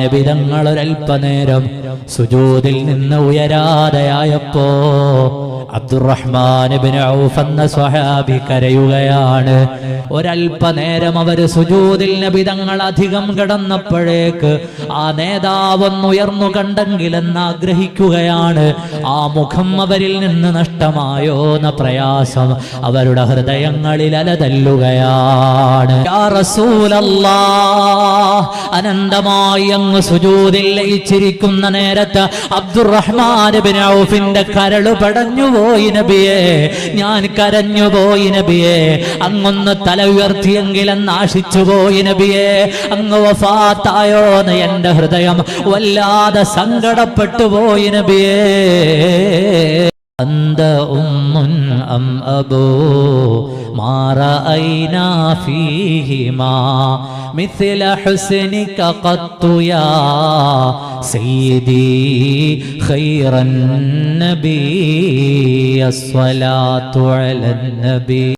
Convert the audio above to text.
നബിതങ്ങൾ ഒരൽപ്പനേരം സുജൂദിൽ നിന്ന് ഉയരാതെയായപ്പോ അബ്ദുറഹ്മാൻ ഇബ്നു ഔഫ് എന്ന സ്വഹാബി കരയുകയാണ്. ഒരൽപ്പനേരം അവര് സുജൂദിൽ നബിതങ്ങൾ അധികം കിടന്നപ്പോഴേക്ക് ആ നേതാവൊന്ന് ഉയർന്നു കണ്ടെങ്കിലെന്ന് ആഗ്രഹിക്കുകയാണ്. ആ മുഖം അവരിൽ നിന്ന് നഷ്ടമായോ എന്ന പ്രയാസം അവരുടെ ഹൃദയങ്ങളിൽ അലതല്ലുകയാണ്. യാ റസൂലല്ലാഹ്, അനന്തമായി അങ്ങ് സുജൂദിൽ ലയിച്ചിരിക്കുന്ന നേരത്ത് അബ്ദുറഹ്മാൻ ഇബ്നു ഔഫിന്റെ കരള് പടഞ്ഞുപോയി നബിയേ, ഞാൻ കരഞ്ഞുപോയി നബിയേ, അങ്ങൊന്ന് തല ഉയർത്തിയെങ്കിലെന്ന് ആശിച്ചുപോയി നബിയേ, അങ്ങ് വഫാത്തായോന്ന് എന്റെ ഹൃദയം വല്ലാതെ സങ്കടപ്പെട്ടു പോയി നബിയേ. അന്ത ഉമ്മുൻ അം അബൂ മാ റഅയ്നാ ഫീഹിമാ മിസ്ല ഹുസ്നിക ഖത്തു യാ സയ്യിദി ഖൈറൻ നബി അസ്സലാത്തു അലൻ നബി.